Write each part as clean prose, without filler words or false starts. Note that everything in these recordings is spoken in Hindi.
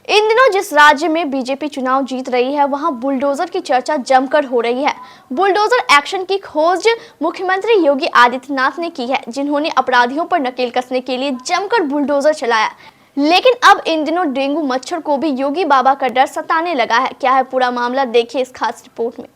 इन दिनों जिस राज्य में बीजेपी चुनाव जीत रही है वहां बुलडोजर की चर्चा जमकर हो रही है। बुलडोजर एक्शन की खोज मुख्यमंत्री योगी आदित्यनाथ ने की है, जिन्होंने अपराधियों पर नकेल कसने के लिए जमकर बुलडोजर चलाया। लेकिन अब इन दिनों डेंगू मच्छर को भी योगी बाबा का डर सताने लगा है। क्या है पूरा मामला, देखिए इस खास रिपोर्ट में।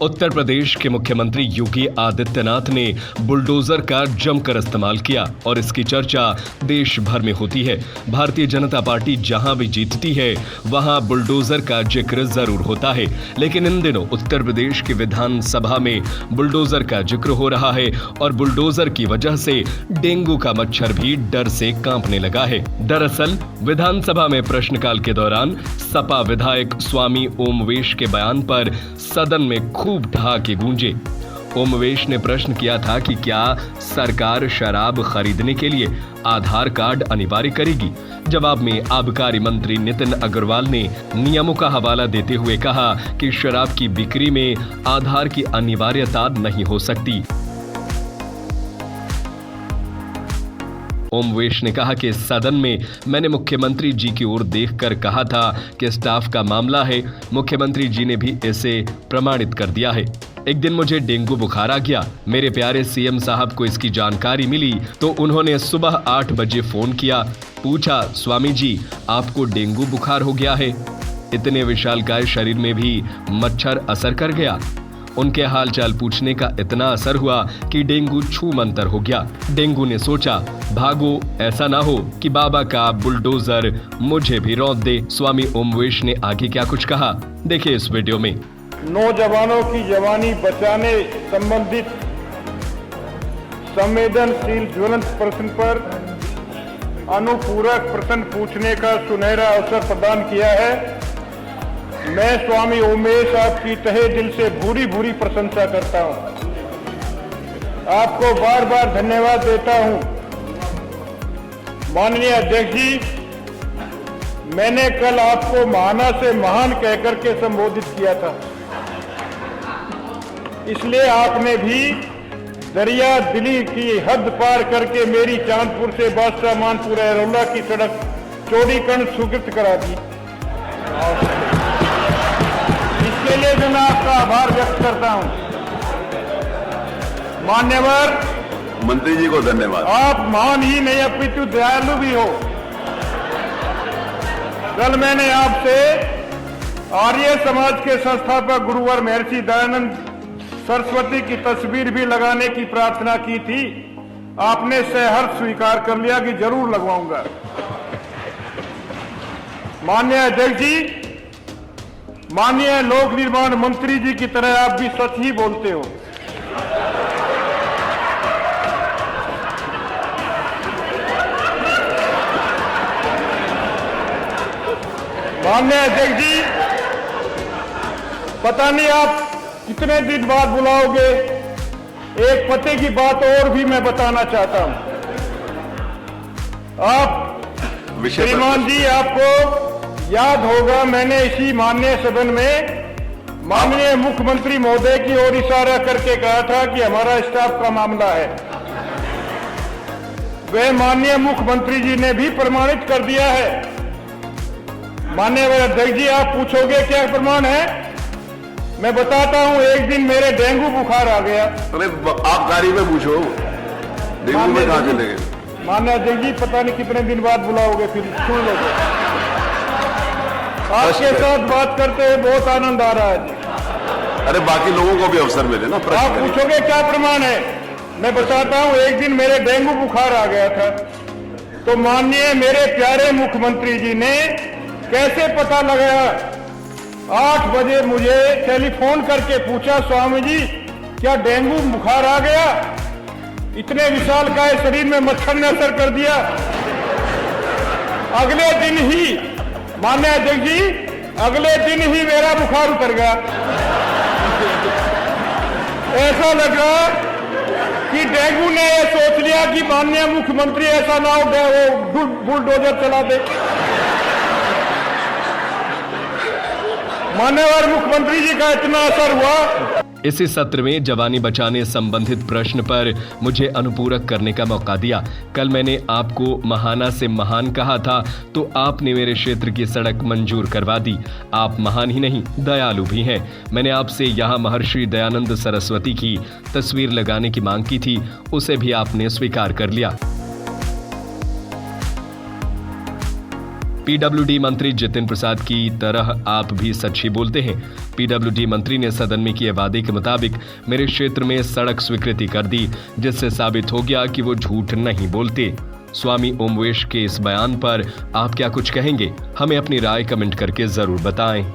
उत्तर प्रदेश के मुख्यमंत्री योगी आदित्यनाथ ने बुलडोजर का जमकर इस्तेमाल किया और इसकी चर्चा देश भर में होती है। भारतीय जनता पार्टी जहां भी जीतती है वहां बुलडोजर का जिक्र जरूर होता है, लेकिन इन दिनों उत्तर प्रदेश की विधानसभा में बुलडोजर का जिक्र हो रहा है और बुलडोजर की वजह से डेंगू का मच्छर भी डर से कांपने लगा है। दरअसल विधानसभा में प्रश्नकाल के दौरान सपा विधायक स्वामी ओमवेश के बयान पर सदन में खूब ठहाके गूंजे। ओमवेश ने प्रश्न किया था कि क्या सरकार शराब खरीदने के लिए आधार कार्ड अनिवार्य करेगी। जवाब में आबकारी मंत्री नितिन अग्रवाल ने नियमों का हवाला देते हुए कहा कि शराब की बिक्री में आधार की अनिवार्यता नहीं हो सकती। ओमवेश ने कहा कि सदन में मैंने मुख्यमंत्री जी की ओर देखकर कहा था कि स्टाफ का मामला है। मुख्यमंत्री जी ने भी इसे प्रमाणित कर दिया है। एक दिन मुझे डेंगू बुखार आ गया। मेरे प्यारे सीएम साहब को इसकी जानकारी मिली तो उन्होंने सुबह 8 बजे फोन किया, पूछा स्वामी जी आपको डेंगू बुखार हो गया है। इतने विशालकाय शरीर में भी मच्छर असर कर गया। उनके हालचाल पूछने का इतना असर हुआ कि डेंगू छूमंतर हो गया। डेंगू ने सोचा भागो, ऐसा ना हो कि बाबा का बुलडोजर मुझे भी रौंद दे। स्वामी ओमवेश ने आगे क्या कुछ कहा, देखिए इस वीडियो में। नौजवानों की जवानी बचाने संबंधित संवेदनशील ज्वलंत प्रश्न पर अनुपूरक प्रश्न पूछने का सुनहरा अवसर प्रदान किया है। मैं स्वामी ओमेश आपकी तहे दिल से भूरी भूरी प्रशंसा करता हूं। आपको बार बार धन्यवाद देता हूं। माननीय अध्यक्ष जी, मैंने कल आपको महाना से महान कहकर के संबोधित किया था, इसलिए आपने भी दरिया दिली की हद पार करके मेरी चांदपुर से बादशाह मानपुर एरोला की सड़क चौड़ीकरण स्वीकृत करा दी। इसके लिए मैं आपका आभार व्यक्त करता हूं। मान्यवर मंत्री जी को धन्यवाद। आप महान ही नहीं अपितु दयालु भी हो। कल मैंने आपसे आर्य समाज के संस्थापक गुरुवर महर्षि दयानंद सरस्वती की तस्वीर भी लगाने की प्रार्थना की थी। आपने सहर्ष स्वीकार कर लिया कि जरूर लगवाऊंगा। माननीय अध्यक्ष जी, माननीय लोक निर्माण मंत्री जी की तरह आप भी सच ही बोलते हो। माननीय अध्यक्ष जी, पता नहीं आप कितने दिन बाद बुलाओगे। एक पते की बात और भी मैं बताना चाहता हूं। आप श्रीमान जी, आपको याद होगा मैंने इसी माननीय सदन में माननीय मुख्यमंत्री महोदय की ओर इशारा करके कहा था कि हमारा स्टाफ का मामला है। वह माननीय मुख्यमंत्री जी ने भी प्रमाणित कर दिया है। माननीय अध्यक्ष जी, आप पूछोगे क्या प्रमाण है, मैं बताता हूं। एक दिन मेरे डेंगू बुखार आ गया। अरे आप गाड़ी में पूछो, डेंगू में कहां चले गए। माननीय अध्यक्ष जी, पता नहीं कितने दिन बाद बुलाओगे, फिर सुन लोगे। आपके साथ बात करते हुए बहुत आनंद आ रहा है। अरे बाकी लोगों को भी अवसर मिले ना। आप पूछोगे क्या प्रमाण है, मैं बताता हूं। एक दिन मेरे डेंगू बुखार आ गया था, तो माननीय मेरे प्यारे मुख्यमंत्री जी ने कैसे पता लगाया। 8 बजे मुझे टेलीफोन करके पूछा, स्वामी जी क्या डेंगू बुखार आ गया। इतने विशालकाय शरीर में मच्छर ने असर कर दिया। अगले दिन ही, माननीय अध्यक्ष जी, अगले दिन ही मेरा बुखार उतर गया। ऐसा लगा कि डेंगू ने यह सोच लिया कि माननीय मुख्यमंत्री ऐसा ना हो गया वो बुलडोजर चला दे। मान्यवर मुख्यमंत्री जी का इतना असर हुआ इसी सत्र में जवानी बचाने संबंधित प्रश्न पर मुझे अनुपूरक करने का मौका दिया। कल मैंने आपको महाना से महान कहा था तो आपने मेरे क्षेत्र की सड़क मंजूर करवा दी। आप महान ही नहीं, दयालु भी हैं। मैंने आपसे यहाँ महर्षि दयानंद सरस्वती की तस्वीर लगाने की मांग की थी, उसे भी आपने स्वीकार कर लिया। पीडब्ल्यूडी मंत्री जितिन प्रसाद की तरह आप भी सच ही बोलते हैं। पीडब्ल्यूडी मंत्री ने सदन में किए वादे के मुताबिक मेरे क्षेत्र में सड़क स्वीकृति कर दी, जिससे साबित हो गया कि वो झूठ नहीं बोलते। स्वामी ओमवेश के इस बयान पर आप क्या कुछ कहेंगे? हमें अपनी राय कमेंट करके जरूर बताएं।